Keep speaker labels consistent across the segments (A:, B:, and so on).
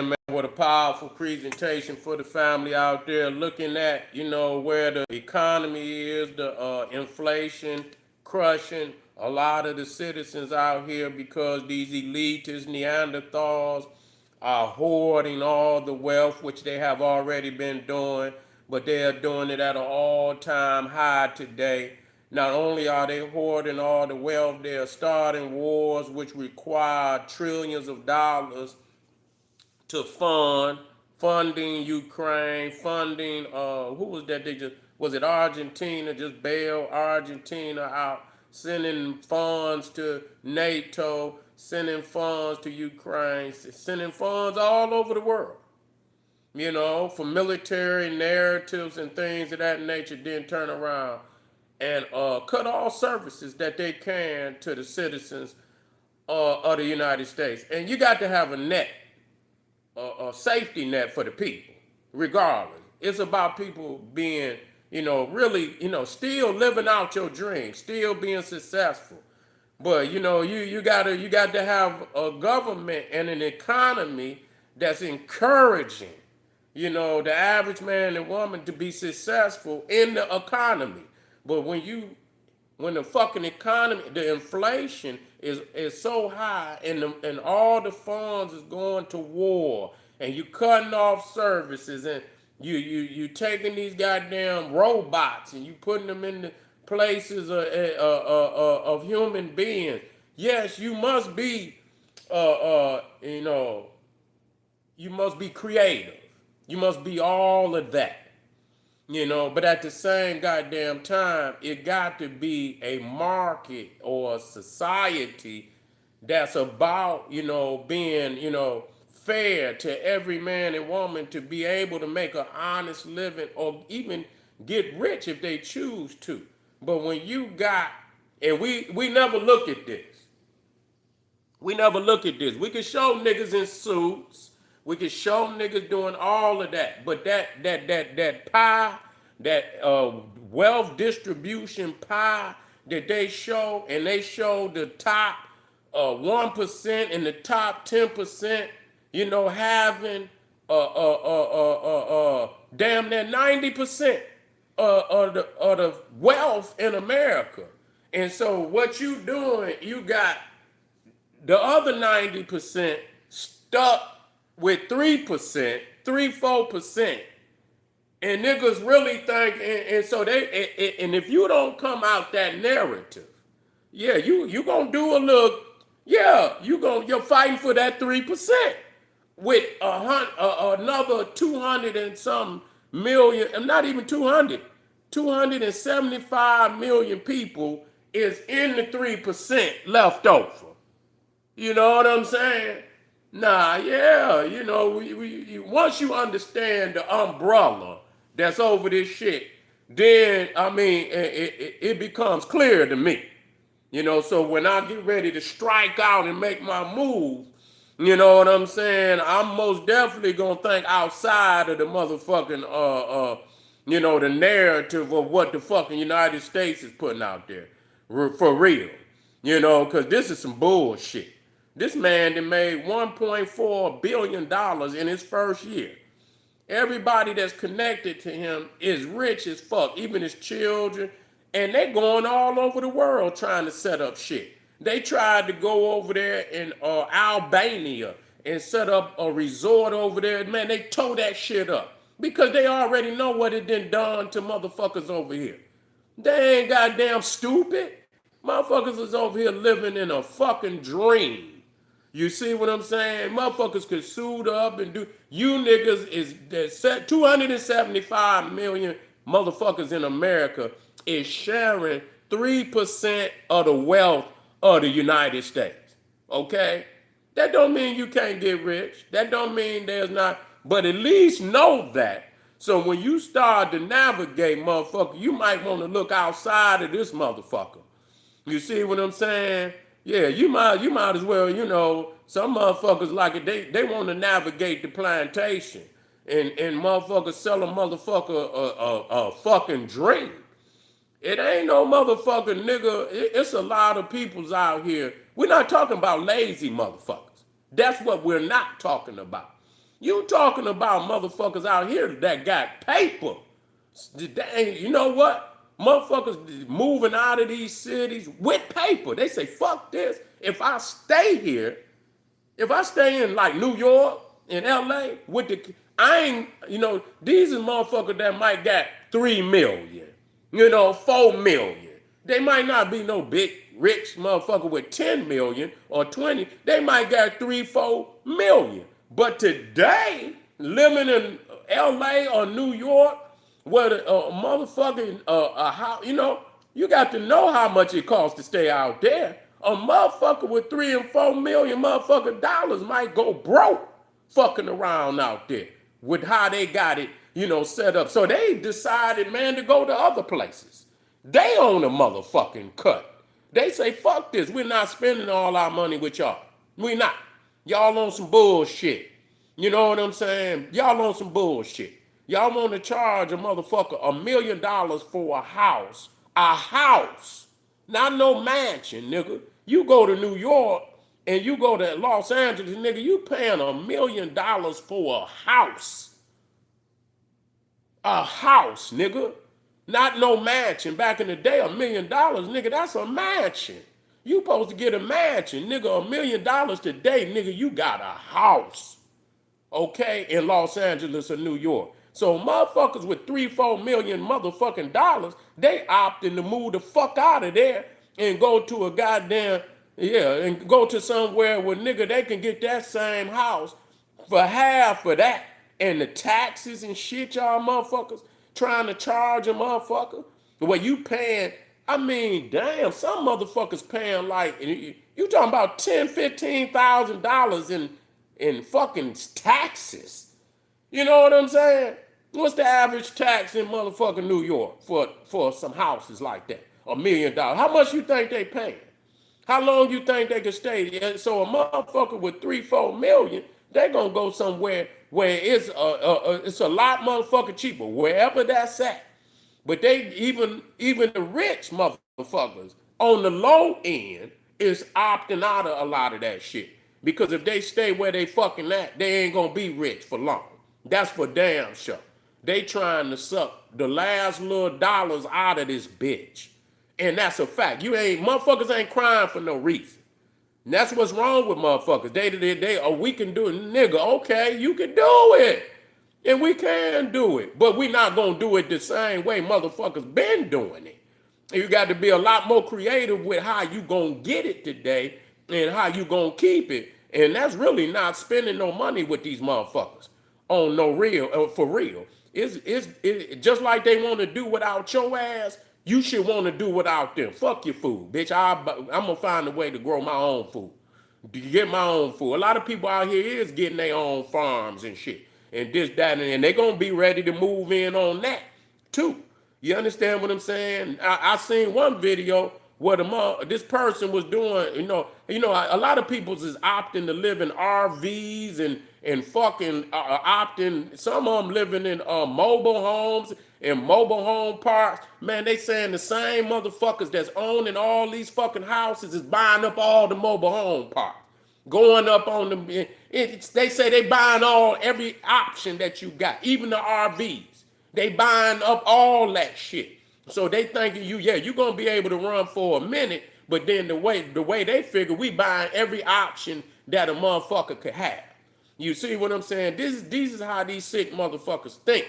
A: Man, what a powerful presentation for the family out there looking at, where the economy is, the inflation crushing a lot of the citizens out here because these elitist Neanderthals are hoarding all the wealth, which they have already been doing, but they are doing it at an all-time high today. Not only are they hoarding all the wealth, they are starting wars which require trillions of dollars to funding Ukraine, funding who was that? They just was it Argentina? Just bail Argentina out, sending funds to NATO, sending funds to Ukraine, sending funds all over the world. For military narratives and things of that nature. Then turn around and cut all services that they can to the citizens of the United States. And you got to have a safety net for the people, regardless. It's about people being, really, still living out your dreams, still being successful. But you got to have a government and an economy that's encouraging, the average man and woman to be successful in the economy. But when the fucking economy, the inflation is so high, and all the funds is going to war, and you cutting off services, and you taking these goddamn robots and you putting them in the places of human beings. Yes, you must be, you must be creative. You must be all of that. But at the same goddamn time, it got to be a market or a society that's about, being, fair to every man and woman to be able to make an honest living or even get rich if they choose to. But when you got, and we never look at this. We never look at this. We can show niggas in suits. We can show niggas doing all of that. But that pie, that wealth distribution pie that they show, and they show the top 1% and the top 10%, having damn near 90% of the wealth in America. And so what you doing, you got the other 90% stuck with 3%, 4%. And niggas really think, and so and if you don't come out that narrative, yeah, you gonna do a little, yeah, you're fighting for that 3% with another 200 and some million, not even 200, 275 million people is in the 3% left over. You know what I'm saying? Nah, yeah, once you understand the umbrella that's over this shit, then, I mean, it becomes clear to me. So when I get ready to strike out and make my move, you know what I'm saying, I'm most definitely going to think outside of the motherfucking, the narrative of what the fucking United States is putting out there. For real. Because this is some bullshit. This man that made $1.4 billion in his first year. Everybody that's connected to him is rich as fuck, even his children. And they going all over the world trying to set up shit. They tried to go over there in Albania and set up a resort over there. Man, they tore that shit up. Because they already know what it done to motherfuckers over here. They ain't goddamn stupid. Motherfuckers is over here living in a fucking dream. You see what I'm saying? Motherfuckers could suit up and do. You niggas is 275 million motherfuckers in America is sharing 3% of the wealth of the United States. Okay? That don't mean you can't get rich. That don't mean there's not. But at least know that. So when you start to navigate, motherfucker, you might want to look outside of this motherfucker. You see what I'm saying? Yeah, you might as well, some motherfuckers like it, they want to navigate the plantation. And motherfuckers sell a motherfucker a fucking dream. It ain't no motherfucking nigga. It's a lot of peoples out here. We're not talking about lazy motherfuckers. That's what we're not talking about. You talking about motherfuckers out here that got paper. You know what? Motherfuckers moving out of these cities with paper. They say, fuck this. If I stay in like New York and LA with the, I ain't, these is motherfuckers that might got 3 million, 4 million. They might not be no big rich motherfucker with 10 million or 20. They might got 3, 4 million. But today, living in LA or New York, where the motherfucking how you got to know how much it costs to stay out there. A motherfucker with 3 and 4 million motherfucking dollars might go broke fucking around out there with how they got it, set up. So they decided, man, to go to other places. They own a motherfucking cut. They say, fuck this. We're not spending all our money with y'all. We not. Y'all on some bullshit. You know what I'm saying? Y'all on some bullshit. Y'all want to charge a motherfucker $1 million for a house. A house. Not no mansion, nigga. You go to New York and you go to Los Angeles, nigga, you paying $1 million for a house. A house, nigga. Not no mansion. Back in the day, $1 million, nigga, that's a mansion. You supposed to get a mansion, nigga. $1 million today, nigga, you got a house. Okay? In Los Angeles or New York. So motherfuckers with 3, 4 million motherfucking dollars, they opting to move the fuck out of there and go to a goddamn, and go to somewhere where nigga they can get that same house for half of that. And the taxes and shit y'all motherfuckers trying to charge a motherfucker. Where you paying, I mean, damn, some motherfuckers paying like, you talking about $10,000, $15,000 in fucking taxes. You know what I'm saying? What's the average tax in motherfucking New York for some houses like that? $1 million. How much you think they paying? How long you think they can stay? So a motherfucker with 3, 4 million, they gonna go somewhere where it's a lot motherfucking cheaper, wherever that's at. But they even the rich motherfuckers on the low end is opting out of a lot of that shit. Because if they stay where they fucking at, they ain't gonna be rich for long. That's for damn sure. They trying to suck the last little dollars out of this bitch. And that's a fact. Motherfuckers ain't crying for no reason. And that's what's wrong with motherfuckers. We can do it. Nigga, okay, you can do it. And we can do it. But we not gonna do it the same way motherfuckers been doing it. You got to be a lot more creative with how you gonna get it today and how you gonna keep it. And that's really not spending no money with these motherfuckers on no real, for real. It's just like they want to do without your ass, you should want to do without them. Fuck your food, bitch. I'm gonna find a way to grow my own food. To get my own food. A lot of people out here is getting their own farms and shit. And this, that, and they gonna be ready to move in on that too. You understand what I'm saying? I seen one video where this person was doing, a lot of people is opting to live in RVs and fucking opting. Some of them living in mobile homes and mobile home parks. Man, they saying the same motherfuckers that's owning all these fucking houses is buying up all the mobile home parks. Going up on them. They say they buying every option that you got, even the RVs. They buying up all that shit. So they thinking you're gonna be able to run for a minute, but then the way they figure, we buying every option that a motherfucker could have. You see what I'm saying? This is how these sick motherfuckers think.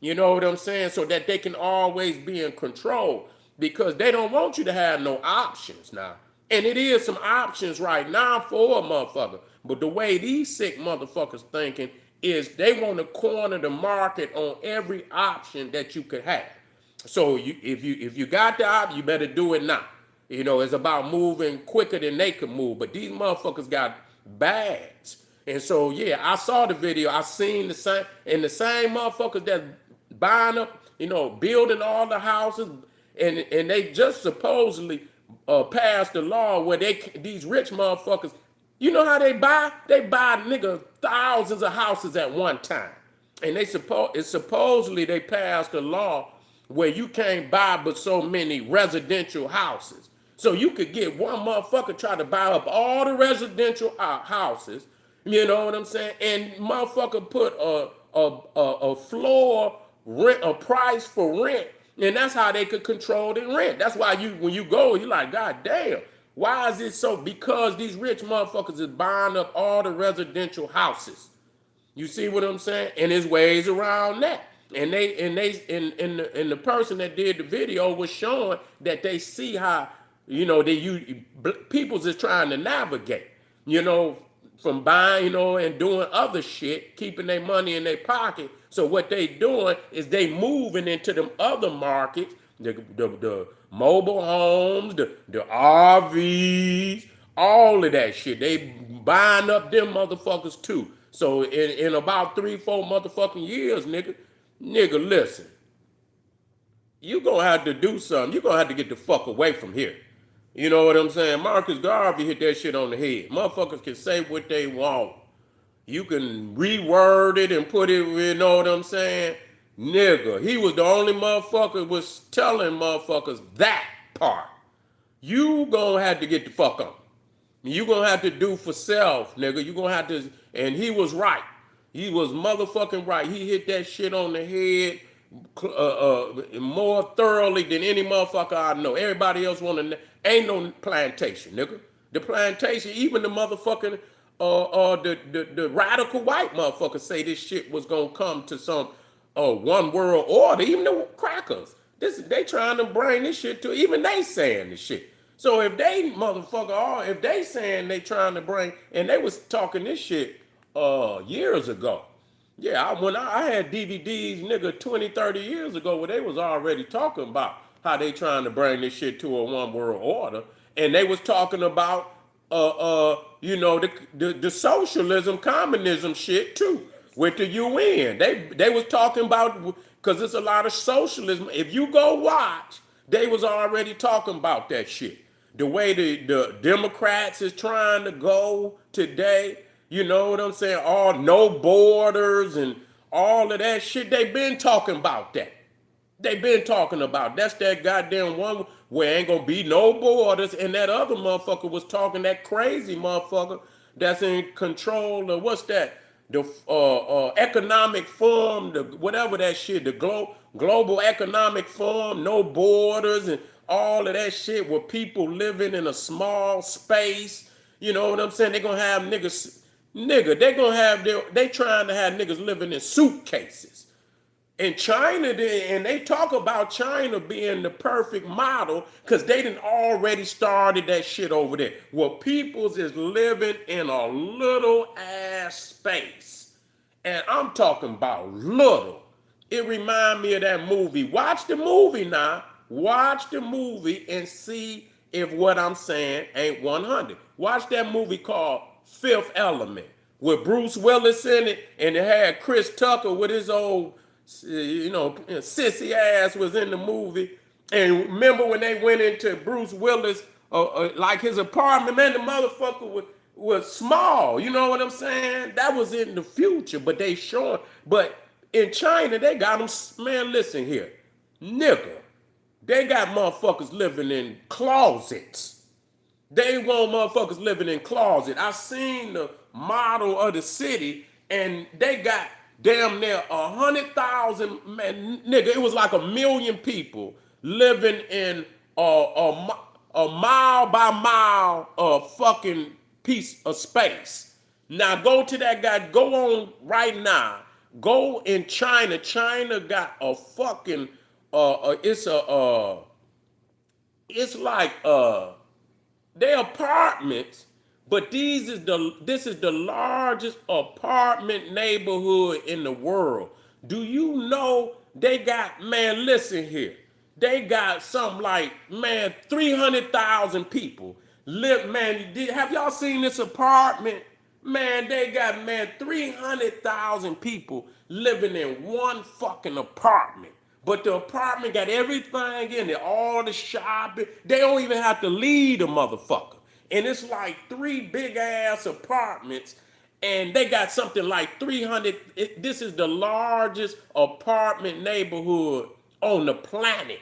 A: You know what I'm saying? So that they can always be in control because they don't want you to have no options now. And it is some options right now for a motherfucker. But the way these sick motherfuckers thinking is they want to corner the market on every option that you could have. So if you got the option, you better do it now. It's about moving quicker than they can move. But these motherfuckers got bags. And so, I saw the video. I seen the same motherfuckers that buying up, building all the houses. And they just supposedly passed the law where these rich motherfuckers, you know how they buy? They buy, nigga, thousands of houses at one time. And supposedly they passed a law where you can't buy but so many residential houses. So you could get one motherfucker try to buy up all the residential houses You know what I'm saying? And motherfucker put a floor rent, a price for rent, and that's how they could control the rent. That's why when you go, you're like, God damn, why is it so? Because these rich motherfuckers is buying up all the residential houses. You see what I'm saying? And there's ways around that. And the person that did the video was showing that they see how, they use people's is trying to navigate, you know, from buying, and doing other shit, keeping their money in their pocket. So what they doing is they moving into them other markets, the mobile homes, the RVs, all of that shit. They buying up them motherfuckers too. So in about 3-4 motherfucking years, nigga, listen. You gonna have to do something. You gonna have to get the fuck away from here. You know what I'm saying? Marcus Garvey hit that shit on the head. Motherfuckers can say what they want. You can reword it and put it, you know what I'm saying? Nigga, he was the only motherfucker was telling motherfuckers that part. You gonna have to get the fuck on. You gonna have to do for self, nigga. You gonna have to, and he was right. He was motherfucking right. He hit that shit on the head more thoroughly than any motherfucker I know. Everybody else ain't no plantation, nigga. The plantation, even the motherfucking the radical white motherfuckers say this shit was gonna come to some one world order. Even the crackers, they trying to bring this shit to. Even they saying this shit. So if they motherfucker if they saying they trying to bring, and they was talking this shit years ago. Yeah, when I had DVDs, nigga, 20, 30 years ago, where they was already talking about how they trying to bring this shit to a one world order. And they was talking about the socialism, communism shit too, with the UN. They was talking about, because it's a lot of socialism. If you go watch, they was already talking about that shit. The way the Democrats is trying to go today, you know what I'm saying? All no borders and all of that shit. They been talking about that. They been talking about. That's that goddamn one where ain't gonna be no borders. And that other motherfucker was talking, that crazy motherfucker that's in control of what's that? The economic forum, the whatever that shit, the global economic forum, no borders and all of that shit, where people living in a small space. You know what I'm saying? They gonna have niggas, they gonna have they trying to have niggas living in suitcases. And China, and they talk about China being the perfect model because they done already started that shit over there. Where peoples is living in a little ass space. And I'm talking about little. It remind me of that movie. Watch the movie now. Watch the movie and see if what I'm saying ain't 100. Watch that movie called Fifth Element with Bruce Willis in it, and it had Chris Tucker with his old, sissy ass was in the movie. And remember when they went into Bruce Willis, like his apartment, man, the motherfucker was small. You know what I'm saying? That was in the future, but they showing. But in China, they got them, man, listen here. Nigga, they got motherfuckers living in closets. They want motherfuckers living in closets. I seen the model of the city, and they got damn near 100,000, man, nigga. It was like 1 million people living in a mile by mile fucking piece of space. Now go to that guy. Go on right now. Go in China. China got a fucking it's like they apartments, but this is the largest apartment neighborhood in the world. Do you know they got, man, listen here. They got something like, man, 300,000 people live, man. Have y'all seen this apartment? Man, they got, man, 300,000 people living in one fucking apartment. But the apartment got everything in it, all the shopping. They don't even have to leave the motherfucker. And it's like 3 big ass apartments, and they got something like 300. This is the largest apartment neighborhood on the planet.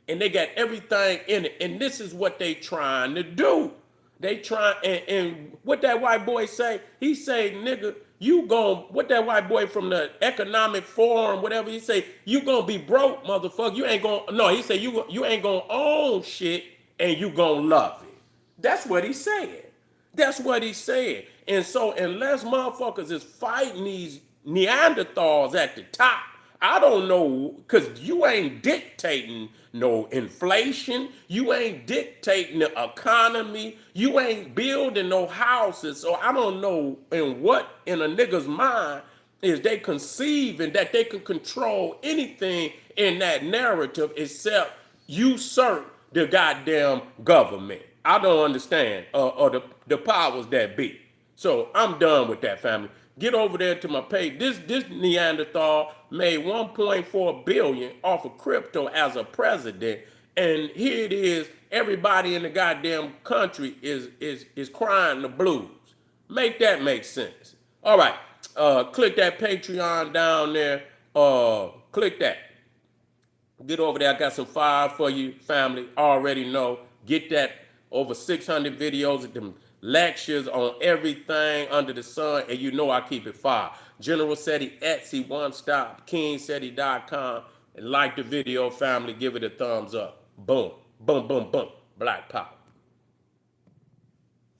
A: And they got everything in it. And this is what they trying to do. They try and what that white boy say? He say, nigga, you gon' what that white boy from the economic forum, whatever he say, you gonna be broke, motherfucker. You ain't gonna no, he say you ain't gonna own shit and you gonna love it. That's what he said. That's what he said. And so unless motherfuckers is fighting these Neanderthals at the top, I don't know, because you ain't dictating no inflation. You ain't dictating the economy. You ain't building no houses. So I don't know in what in a nigga's mind is they conceiving that they can control anything in that narrative except usurp the goddamn government. I don't understand, or the powers that be. So I'm done with that, family. Get over there to my page. This Neanderthal made 1.4 billion off of crypto as a president, and here it is. Everybody in the goddamn country is crying the blues. Make that make sense. All right. Click that Patreon down there. Click that. Get over there. I got some fire for you, family. Already know. Get that over 600 videos of them lectures on everything under the sun, and you know I keep it fire. General Seti, Etsy, One Stop, KingSeti.com, and like the video, family. Give it a thumbs up. Boom, boom, boom, boom. Black Power.